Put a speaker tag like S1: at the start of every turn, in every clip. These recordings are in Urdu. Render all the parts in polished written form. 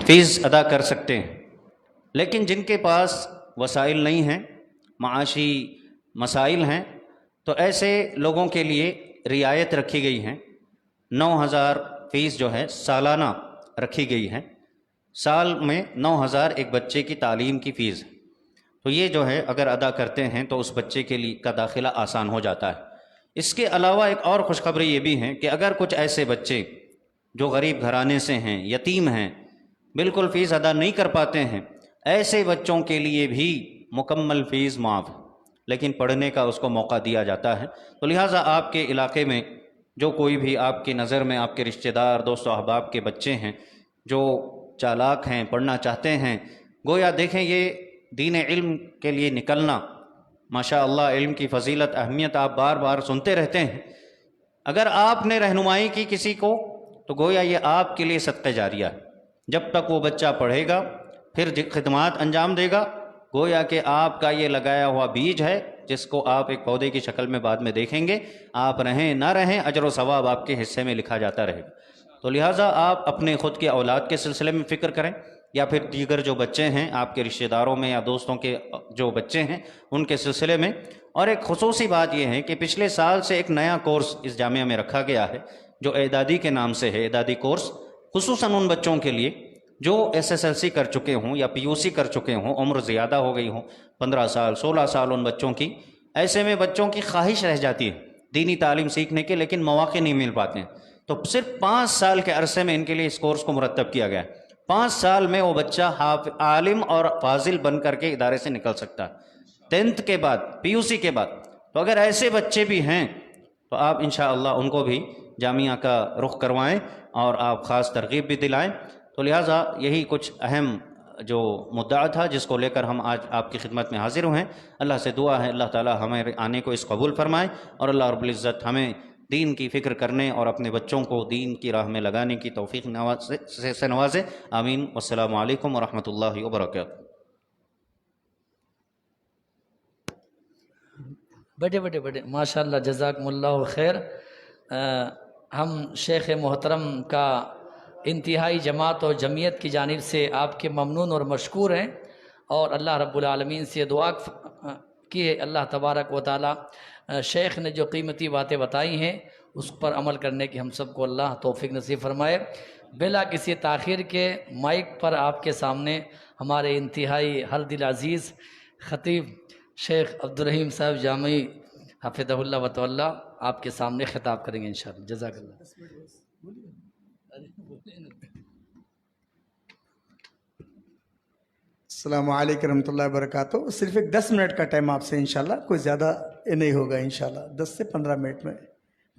S1: فیس ادا کر سکتے ہیں، لیکن جن کے پاس وسائل نہیں ہیں، معاشی مسائل ہیں، تو ایسے لوگوں کے لیے رعایت رکھی گئی ہیں۔ 9,000 فیس جو ہے سالانہ رکھی گئی ہے، سال میں 9,000 ایک بچے کی تعلیم کی فیس ہے۔ تو یہ جو ہے اگر ادا کرتے ہیں تو اس بچے کے لیے کا داخلہ آسان ہو جاتا ہے۔ اس کے علاوہ ایک اور خوشخبری یہ بھی ہے کہ اگر کچھ ایسے بچے جو غریب گھرانے سے ہیں، یتیم ہیں، بالکل فیس ادا نہیں کر پاتے ہیں، ایسے بچوں کے لیے بھی مکمل فیس معاف ہے، لیکن پڑھنے کا اس کو موقع دیا جاتا ہے۔ تو لہٰذا آپ کے علاقے میں جو کوئی بھی آپ کی نظر میں آپ کے رشتہ دار، دوست و احباب کے بچے ہیں جو چالاک ہیں، پڑھنا چاہتے ہیں، گویا دیکھیں یہ دین علم کے لیے نکلنا، ماشاء اللہ علم کی فضیلت، اہمیت آپ بار بار سنتے رہتے ہیں۔ اگر آپ نے رہنمائی کی کسی کو تو گویا یہ آپ کے لیے صدقہ جاریہ ہے۔ جب تک وہ بچہ پڑھے گا، پھر خدمات انجام دے گا، گویا کہ آپ کا یہ لگایا ہوا بیج ہے جس کو آپ ایک پودے کی شکل میں بعد میں دیکھیں گے، آپ رہیں نہ رہیں اجر و ثواب آپ کے حصے میں لکھا جاتا رہے گا۔ تو لہٰذا آپ اپنے خود کے اولاد کے سلسلے میں فکر کریں، یا پھر دیگر جو بچے ہیں آپ کے رشتہ داروں میں یا دوستوں کے جو بچے ہیں ان کے سلسلے میں۔ اور ایک خصوصی بات یہ ہے کہ پچھلے سال سے ایک نیا کورس اس جامعہ میں رکھا گیا ہے جو اعدادی کے نام سے ہے، اعدادی کورس، خصوصاً ان بچوں کے لیے جو SSLC کر چکے ہوں یا PUC کر چکے ہوں، عمر زیادہ ہو گئی ہوں، 15 سال 16 سال ان بچوں کی۔ ایسے میں بچوں کی خواہش رہ جاتی ہے دینی تعلیم سیکھنے کے، لیکن مواقع نہیں مل پاتے ہیں۔ تو صرف 5 سال کے عرصے میں ان کے لیے اس کورس کو مرتب کیا گیا ہے۔ 5 سال میں وہ بچہ عالم اور فاضل بن کر کے ادارے سے نکل سکتا ہے، 10th کے بعد، PUC کے بعد۔ تو اگر ایسے بچے بھی ہیں تو آپ انشاءاللہ ان کو بھی جامعہ کا رخ کروائیں اور آپ خاص ترغیب بھی دلائیں۔ تو لہٰذا یہی کچھ اہم جو مدعا تھا جس کو لے کر ہم آج آپ کی خدمت میں حاضر ہوئے ہیں۔ اللہ سے دعا ہے اللہ تعالی ہمیں آنے کو اس قبول فرمائے، اور اللہ رب العزت ہمیں دین کی فکر کرنے اور اپنے بچوں کو دین کی راہ میں لگانے کی توفیق سے نوازے۔ آمین۔ والسلام علیکم ورحمۃ اللہ وبرکاتہ۔
S2: بڑے ماشاءاللہ، جزاکم اللہ خیر۔ ہم شیخ محترم کا انتہائی جماعت اور جمعیت کی جانب سے آپ کے ممنون اور مشکور ہیں، اور اللہ رب العالمین سے دعا کی ہے اللہ تبارک و تعالی شیخ نے جو قیمتی باتیں بتائی ہیں اس پر عمل کرنے کی ہم سب کو اللہ توفیق نصیب فرمائے۔ بلا کسی تاخیر کے مائک پر آپ کے سامنے ہمارے انتہائی ہر دل عزیز خطیب شیخ عبدالرحیم صاحب جامعی حفظہ اللہ و تعالی آپ کے سامنے خطاب کریں گے انشاءاللہ۔ جزاک اللہ۔
S3: السلام علیکم ورحمۃ اللہ وبرکاتہ۔ صرف ایک 10 منٹ کا ٹائم آپ سے انشاءاللہ، کوئی زیادہ نہیں ہوگا انشاءاللہ، 10 سے 15 منٹ میں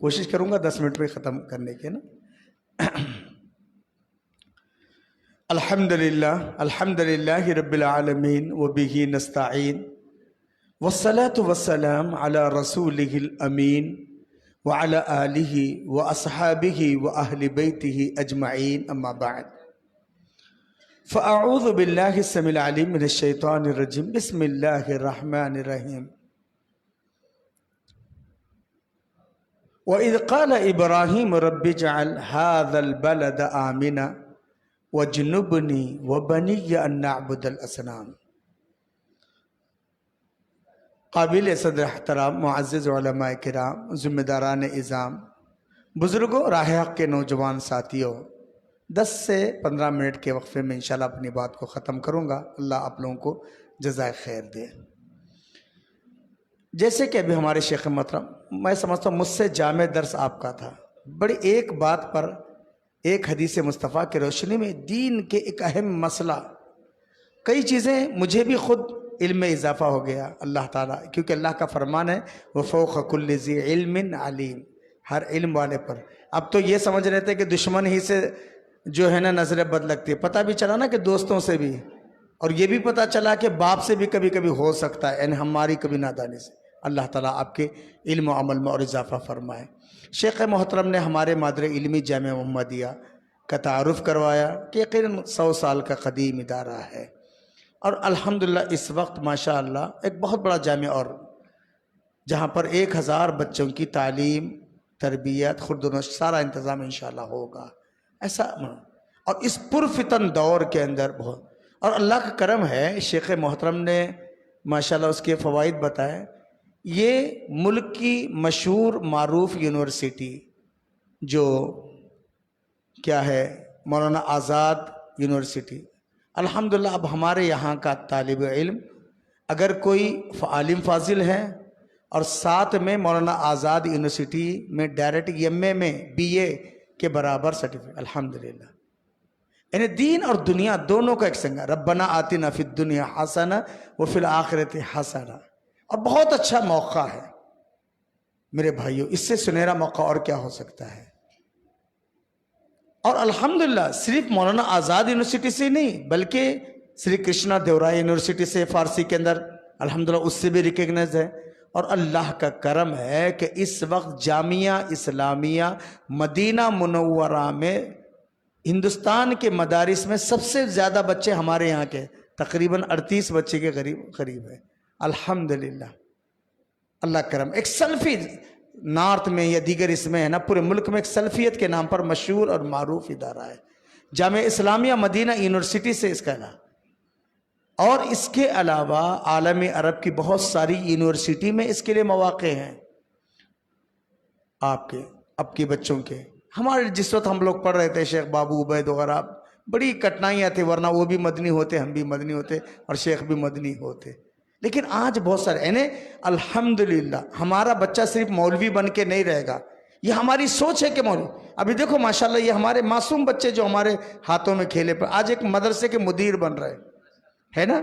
S3: کوشش کروں گا 10 منٹ میں ختم کرنے کے نا۔ الحمدللہ رب العالمین وبہ نستعین والصلاة والسلام علی رسولہ الامین وعلی آلہ واصحابہ واہل بیتہ اجمعین، اما بعد۔ فاعوذ باللہ السمیع العلیم من الشیطان الرجیم، بسم اللہ الرحمن الرحیم۔ وَإِذْ قَالَ إِبْرَاهِيمُ رَبِّ اجْعَلْ هَذَا الْبَلَدَ آمِنًا وَاجْنُبْنِي وَبَنِيَّ أَن نَّعْبُدَ الْأَصْنَامَ۔ قابل صدر احترام معزز علماء کرام، ذمہ داران اعظام، بزرگوں، راہ حق کے نوجوان ساتھیوں، 10 سے 15 منٹ کے وقفے میں انشاءاللہ اپنی بات کو ختم کروں گا۔ اللہ آپ لوگوں کو جزائے خیر دے۔ جیسے کہ ابھی ہمارے شیخ محترم، میں سمجھتا ہوں مجھ سے جامع درس آپ کا تھا، بڑی ایک بات پر، ایک حدیث مصطفیٰ کی روشنی میں دین کے ایک اہم مسئلہ، کئی چیزیں مجھے بھی خود علم میں اضافہ ہو گیا اللہ تعالیٰ، کیونکہ اللہ کا فرمان ہے وَفَوْقَ كُلِّ ذِي عِلْمٍ عَلِيمٍ، ہر علم والے پر۔ اب تو یہ سمجھ رہے تھے کہ دشمن ہی سے جو ہے نا نظر بد لگتی ہے، پتہ بھی چلا نا کہ دوستوں سے بھی، اور یہ بھی پتہ چلا کہ باپ سے بھی کبھی کبھی ہو سکتا ہے، یعنی ہماری کبھی نادانی سے۔ اللہ تعالیٰ آپ کے علم و عمل میں اور اضافہ فرمائے۔ شیخ محترم نے ہمارے مادر علمی جامعہ محمدیہ کا تعارف کروایا کہ یقیناً 100 سال کا قدیم ادارہ ہے، اور الحمدللہ اس وقت ماشاءاللہ ایک بہت بڑا جامعہ، اور جہاں پر 1000 بچوں کی تعلیم، تربیت، خرد و نوش سارا انتظام انشاءاللہ ہوگا۔ ایسا اور اس پرفتن دور کے اندر بہت، اور اللہ کا کرم ہے شیخ محترم نے ماشاءاللہ اس کے فوائد بتائے. یہ ملک کی مشہور معروف یونیورسٹی جو کیا ہے مولانا آزاد یونیورسٹی، الحمدللہ اب ہمارے یہاں کا طالب علم اگر کوئی عالم فاضل ہے اور ساتھ میں مولانا آزاد یونیورسٹی میں ڈائریکٹ ایم اے میں بی اے کے برابر سرٹیفکیٹ، الحمدللہ. یعنی دین اور دنیا دونوں کا ایک سنگ ہے. ربنا آتنا فی الدنیا حسنہ وفی الآخرۃ حسنہ، اور بہت اچھا موقع ہے میرے بھائیوں، اس سے سنہرا موقع اور کیا ہو سکتا ہے. اور الحمدللہ صرف مولانا آزاد یونیورسٹی سے نہیں بلکہ سری کرشنا دیورائے یونیورسٹی سے فارسی کے اندر الحمدللہ اس سے بھی ریکگنائز ہے. اور اللہ کا کرم ہے کہ اس وقت جامعہ اسلامیہ مدینہ منورہ میں ہندوستان کے مدارس میں سب سے زیادہ بچے ہمارے یہاں کے تقریباً 38 بچے کے قریب ہے الحمدللہ. اللہ کرم. ایک سلفی نارتھ میں یا دیگر اس میں ہے نا، پورے ملک میں ایک سلفیت کے نام پر مشہور اور معروف ادارہ ہے جامعہ اسلامیہ مدینہ یونیورسٹی سے اس کا نام. اور اس کے علاوہ عالم عرب کی بہت ساری یونیورسٹی میں اس کے لیے مواقع ہیں آپ کے اب کے بچوں کے. ہمارے جس وقت ہم لوگ پڑھ رہے تھے شیخ بابو عبید وغیرہ بڑی کٹنائیاں تھیں، ورنہ وہ بھی مدنی ہوتے، ہم بھی مدنی ہوتے اور شیخ بھی مدنی ہوتے. لیکن آج بہت سارے یعنی الحمدللہ ہمارا بچہ صرف مولوی بن کے نہیں رہے گا، یہ ہماری سوچ ہے کہ مولوی. ابھی دیکھو ماشاءاللہ یہ ہمارے معصوم بچے جو ہمارے ہاتھوں میں کھیلے پر آج ایک مدرسے کے مدیر بن رہے ہے نا.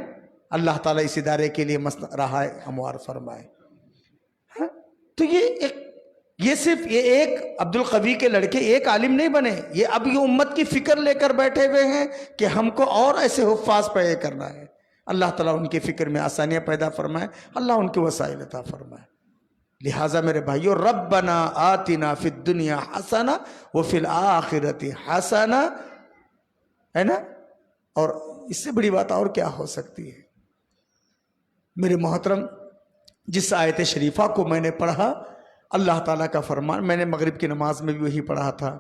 S3: اللہ تعالیٰ اس ادارے کے لیے رہا ہموار فرمائے. تو یہ صرف یہ ایک عبد القوی کے لڑکے ایک عالم نہیں بنے، یہ اب یہ امت کی فکر لے کر بیٹھے ہوئے ہیں کہ ہم کو اور ایسے حفاظ پیدا کرنا ہے. اللہ تعالیٰ ان کی فکر میں آسانیاں پیدا فرمائے، اللہ ان کے وسائل عطا فرمائے. لہٰذا میرے بھائیو ربنا آتنا فی الدنیا حسنہ وفی الآخرۃ حسنہ، ہے نا. اور اس سے بڑی بات اور کیا ہو سکتی ہے. میرے محترم جس آیت شریفہ کو میں نے پڑھا اللہ تعالیٰ کا فرمان، میں نے مغرب کی نماز میں بھی وہی پڑھا تھا.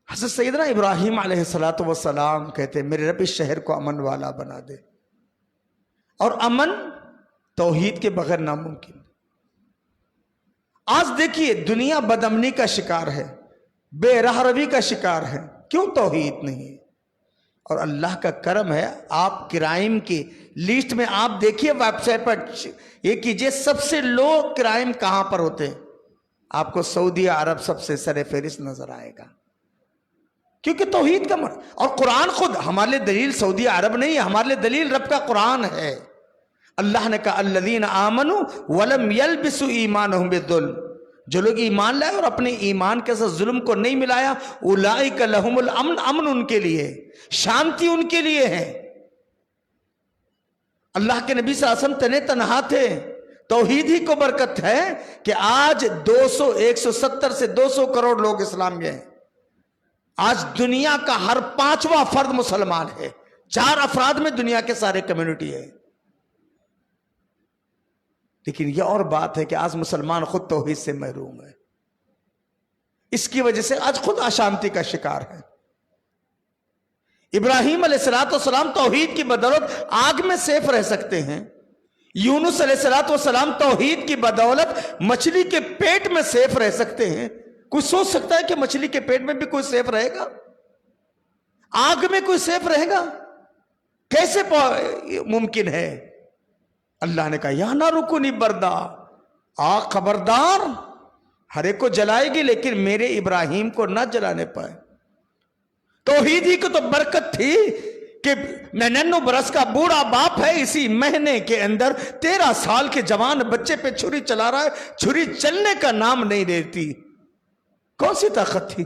S3: حضرت سیدنا ابراہیم علیہ السلام کہتے ہیں میرے رب اس شہر کو امن والا بنا دے. اور امن توحید کے بغیر ناممکن. آج دیکھیے دنیا بدامنی کا شکار ہے، بے راہ روی کا شکار ہے. کیوں؟ توحید نہیں. اور اللہ کا کرم ہے آپ کرائم کی لسٹ میں آپ دیکھیے ویب سائٹ پر یہ کیجئے سب سے لو کرائم کہاں پر ہوتے ہیں، آپ کو سعودی عرب سب سے سر فہرست نظر آئے گا، کیونکہ توحید کا اور قرآن خود ہمارے لیے دلیل سعودی عرب نہیں ہے، ہمارے لیے دلیل رب کا قرآن ہے. اللہ نے کہا الذین آمنوا ولم یلبسوا ایمانہم بالظلم، جو لوگ ایمان لائے اور اپنے ایمان کے ساتھ ظلم کو نہیں ملایا، اولئک لہم الامن، امن ان کے لیے، شانتی ان کے لیے ہے. اللہ کے نبی صلی اللہ علیہ وسلم تنہا تھے. توحید ہی کو برکت ہے کہ آج 170 سے 200 کروڑ لوگ اسلام میں ہیں. آج دنیا کا ہر 5واں فرد مسلمان ہے، 4 افراد میں دنیا کے سارے کمیونٹی ہے. لیکن یہ اور بات ہے کہ آج مسلمان خود توحید سے محروم ہے. اس کی وجہ سے آج خود اشانتی کا شکار ہے. ابراہیم علیہ السلام توحید کی بدولت آگ میں سیف رہ سکتے ہیں. یونس علیہ السلام توحید کی بدولت مچھلی کے پیٹ میں سیف رہ سکتے ہیں. کوئی سوچ سکتا ہے کہ مچھلی کے پیٹ میں بھی کوئی سیف رہے گا؟ آگ میں کوئی سیف رہے گا؟ کیسے ممکن ہے؟ اللہ نے کہا یا نہ رکنی بردا، آگ خبردار ہر ایک کو جلائے گی لیکن میرے ابراہیم کو نہ جلانے پائے. توحید ہی کو تو برکت تھی کہ 99 برس کا بوڑھا باپ ہے، اسی مہینے کے اندر 13 سال کے جوان بچے پہ چھری چلا رہا ہے، چھری چلنے کا نام نہیں لیتی. کون سی طاقت تھی؟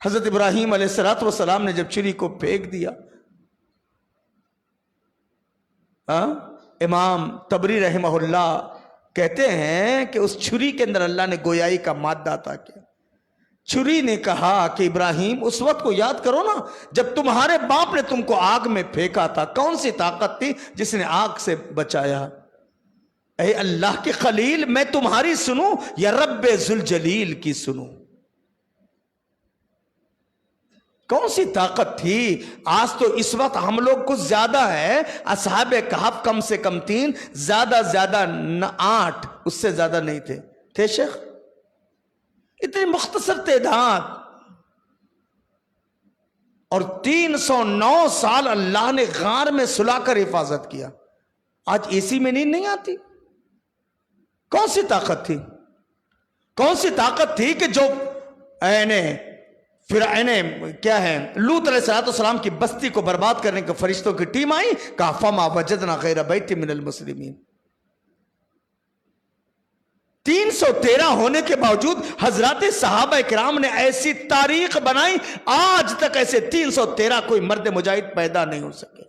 S3: حضرت ابراہیم علیہ السلام نے جب چھری کو پھینک دیا، امام طبری رحمہ اللہ کہتے ہیں کہ اس چھری کے اندر اللہ نے گویائی کا مادہ عطا کیا. چھری نے کہا کہ ابراہیم اس وقت کو یاد کرو نا جب تمہارے باپ نے تم کو آگ میں پھینکا تھا، کون سی طاقت تھی جس نے آگ سے بچایا؟ اے اللہ کے خلیل، میں تمہاری سنوں یا رب ذوالجلیل کی سنوں؟ کون سی طاقت تھی؟ آج تو اس وقت ہم لوگ کچھ زیادہ ہے، اصحاب کہف کم سے کم 3، زیادہ 8، اس سے زیادہ نہیں تھے شیخ؟ اتنی مختصر تعداد، اور 309 سال اللہ نے غار میں سلا کر حفاظت کیا۔ آج اے سی میں نیند نہیں آتی؟ کون سی طاقت تھی؟ کون سی طاقت تھی کہ جو پھر کیا ہے لوط علیہ السلام کی بستی کو برباد کرنے کے فرشتوں کی ٹیم آئی، کہا فما وجدنا غیر بیت من المسلمین۔ 313 ہونے کے باوجود حضرات صحابہ کرام نے ایسی تاریخ بنائی، آج تک ایسے 313 کوئی مرد مجاہد پیدا نہیں ہو سکے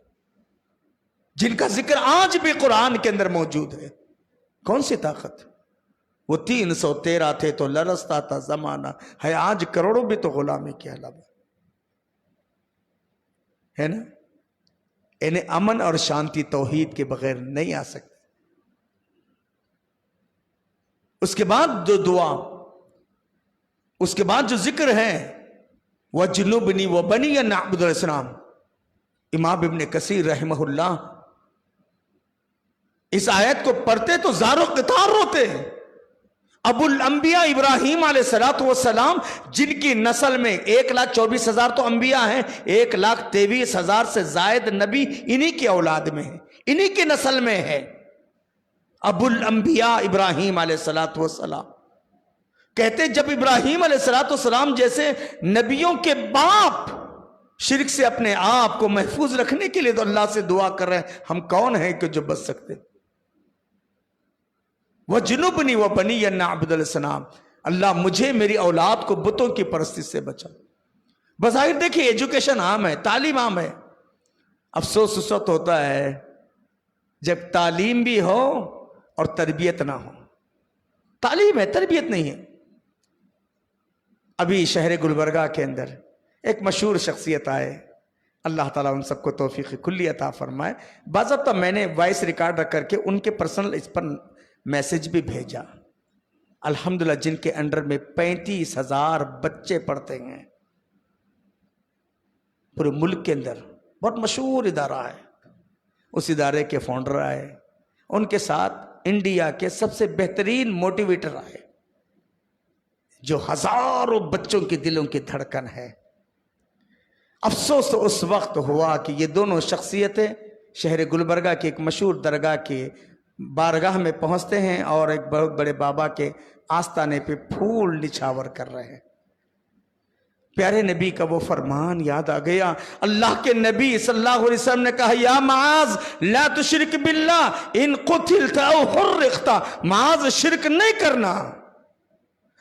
S3: جن کا ذکر آج بھی قرآن کے اندر موجود ہے۔ کون سی طاقت؟ وہ 313 تھے تو لرزتا تھا زمانہ، ہے آج کروڑوں بھی تو غلامی کے علاوہ ہے نا۔ انہیں امن اور شانتی توحید کے بغیر نہیں آ سکتے۔ اس کے بعد جو دعا، اس کے بعد جو ذکر ہے وَجْنُبْنِي وَبَنِيَ أَن نَعْبُدَ الْأَصْنَامَ، امام ابن کثیر رحمہ اللہ اس آیت کو پڑھتے تو زار و قطار روتے ہیں۔ ابو الانبیاء ابراہیم علیہ السلام جن کی نسل میں 1,24,000 تو انبیاء ہیں، 1,23,000 سے زائد نبی انہی کی اولاد میں ہیں، انہی کی نسل میں ہے۔ ابو الانبیاء ابراہیم علیہ السلام کہتے جب ابراہیم علیہ السلام جیسے نبیوں کے باپ شرک سے اپنے آپ کو محفوظ رکھنے کے لیے تو اللہ سے دعا کر رہے ہیں، ہم کون ہیں کہ جو بچ سکتے؟ وَجْنُبْنِي وَبَنِيَ أَن نَعْبُدَ الْأَصْنَامَ، اللہ مجھے میری اولاد کو بتوں کی پرستی سے بچا۔ بظاہر دیکھیں ایجوکیشن عام ہے، تعلیم عام ہے، افسوس اس وقت ہوتا ہے جب تعلیم بھی ہو اور تربیت نہ ہو۔ تعلیم ہے، تربیت نہیں ہے۔ ابھی شہر گلبرگہ کے اندر ایک مشہور شخصیت آئے، اللہ تعالیٰ ان سب کو توفیق کلی عطا فرمائے۔ باضابطہ میں نے وائس ریکارڈ رکھ کر کے ان کے پرسنل اس پر میسج بھی بھیجا۔ الحمدللہ جن کے انڈر میں 35,000 بچے پڑھتے ہیں پورے ملک کے اندر، بہت مشہور ادارہ ہے۔ اس ادارے کے فاؤنڈر آئے، ان کے ساتھ انڈیا کے سب سے بہترین موٹیویٹر آئے جو ہزاروں بچوں کے دلوں کی دھڑکن ہے۔ افسوس تو اس وقت ہوا کہ یہ دونوں شخصیتیں شہر گلبرگہ کے ایک مشہور درگاہ کے بارگاہ میں پہنچتے ہیں اور ایک بہت بڑے بابا کے آستانے پہ پھول نچھاور کر رہے ہیں۔ پیارے نبی کا وہ فرمان یاد آ گیا۔ اللہ کے نبی صلی اللہ علیہ وسلم نے کہا یا معاذ لا تشرک باللہ ان قتلت او حرقت، معاذ شرک نہیں کرنا،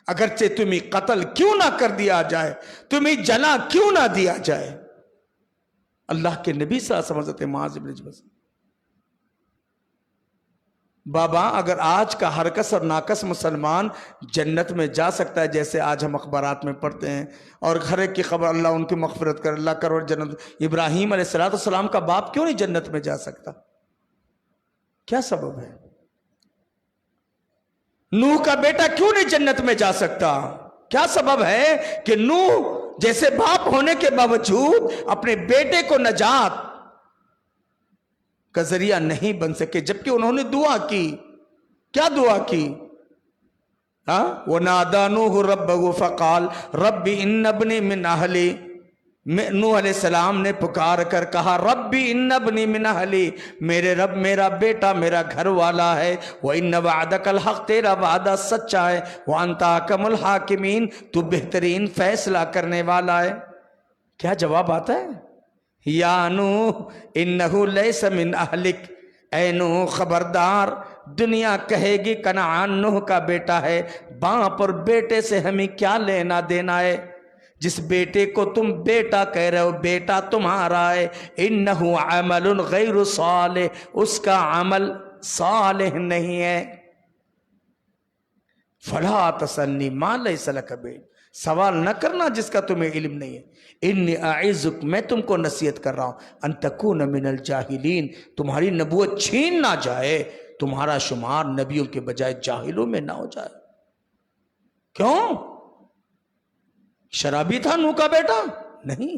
S3: اگرچہ تمہیں قتل کیوں نہ کر دیا جائے، تمہیں جلا کیوں نہ دیا جائے۔ اللہ کے نبی صلی اللہ علیہ وسلم حضرت معاذ بن جبل۔ بابا اگر آج کا ہر کس اور ناکس مسلمان جنت میں جا سکتا ہے جیسے آج ہم اخبارات میں پڑھتے ہیں، اور ہر ایک کی خبر اللہ ان کی مغفرت کر، اللہ کروڑ جنت، ابراہیم علیہ السلام کا باپ کیوں نہیں جنت میں جا سکتا؟ کیا سبب ہے؟ نوح کا بیٹا کیوں نہیں جنت میں جا سکتا؟ کیا سبب ہے کہ نوح جیسے باپ ہونے کے باوجود اپنے بیٹے کو نجات کا ذریعہ نہیں بن سکے، جبکہ انہوں نے دعا کی؟ کیا دعا کی؟ وَنَادَى نُوحُ رَبَّهُ فَقَالَ رَبِّ إِنَّ ابْنِي مِنْ أَهْلِي، نوح علیہ السلام نے پکار کر کہا ربی ان ابنی من اہلی، میرے رب میرا بیٹا میرا گھر والا ہے، وَإِنَّ وَعْدَكَ الْحَقِّ، تیرا وعدہ سچا ہے، وَأَنْتَ أَحْكَمُ الْحَاكِمِينَ، تو بہترین فیصلہ کرنے والا ہے۔ کیا جواب آتا ہے؟ یا نوح انہو لیس من اہلک، اے نوح خبردار، دنیا کہے گی کنعان نوح کا بیٹا ہے، باپ اور بیٹے سے ہمیں کیا لینا دینا ہے؟ جس بیٹے کو تم بیٹا کہہ رہے ہو بیٹا تمہارا ہے، انہو عمل غیر صالح، اس کا عمل صالح نہیں ہے۔ فلا تسألنی ما لیس لک بعلم، سوال نہ کرنا جس کا تمہیں علم نہیں ہے۔ انی اعظک، میں تم کو نصیحت کر رہا ہوں، ان تکون من الجاہلین، تمہاری نبوت چھین نہ جائے، تمہارا شمار نبیوں کے بجائے جاہلوں میں نہ ہو جائے۔ کیوں؟ شرابی تھا نوح کا بیٹا؟ نہیں،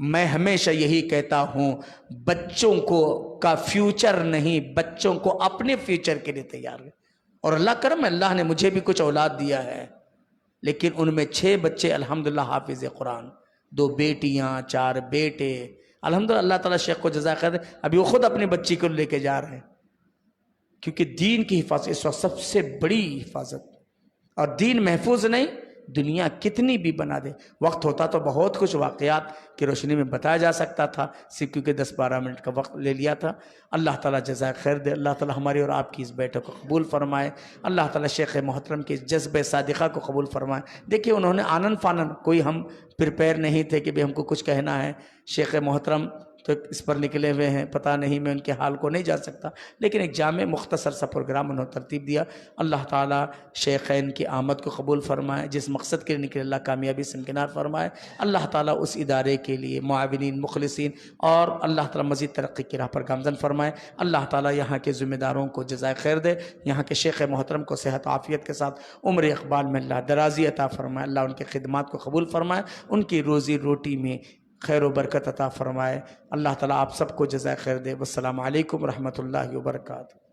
S3: میں ہمیشہ یہی کہتا ہوں، بچوں کو کا فیوچر نہیں، بچوں کو اپنے فیوچر کے لیے تیار ہے۔ اور اللہ کرم، اللہ نے مجھے بھی کچھ اولاد دیا ہے، لیکن ان میں 6 بچے الحمدللہ حافظ قرآن، 2 بیٹیاں، 4 بیٹے، الحمدللہ۔ اللہ تعالیٰ شیخ کو جزائے خیر دے، ابھی وہ خود اپنی بچی کو لے کے جا رہے ہیں، کیونکہ دین کی حفاظت اس وقت سب سے بڑی حفاظت، اور دین محفوظ نہیں، دنیا کتنی بھی بنا دے۔ وقت ہوتا تو بہت کچھ واقعات کی روشنی میں بتایا جا سکتا تھا، صرف کیونکہ 10-12 منٹ کا وقت لے لیا تھا۔ اللہ تعالیٰ جزائے خیر دے، اللہ تعالیٰ ہماری اور آپ کی اس بیٹھک کو قبول فرمائے، اللہ تعالیٰ شیخ محترم کے جذبہ صادقہ کو قبول فرمائے۔ دیکھیے انہوں نے آنن فانن، کوئی ہم پریپیئر نہیں تھے کہ بھی ہم کو کچھ کہنا ہے، شیخ محترم تو اس پر نکلے ہوئے ہیں، پتہ نہیں میں ان کے حال کو نہیں جا سکتا، لیکن ایک جامع مختصر سا پروگرام انہوں نے ترتیب دیا۔ اللہ تعالیٰ شیخین کی آمد کو قبول فرمائے، جس مقصد کے لیے نکلے اللہ کامیابی سے امکنار فرمائے۔ اللہ تعالیٰ اس ادارے کے لیے معاونین، مخلصین اور اللہ تعالیٰ مزید ترقی کی راہ پر گامزن فرمائے۔ اللہ تعالیٰ یہاں کے ذمہ داروں کو جزائے خیر دے، یہاں کے شیخ محترم کو صحت و عافیت کے ساتھ عمر اقبال میں اللہ درازی عطا فرمائے، اللہ ان کی خدمات کو قبول فرمائے، ان کی روزی روٹی میں خیر و برکت عطا فرمائے۔ اللہ تعالیٰ آپ سب کو جزائے خیر دے۔ والسلام علیکم ورحمۃ اللہ وبرکاتہ۔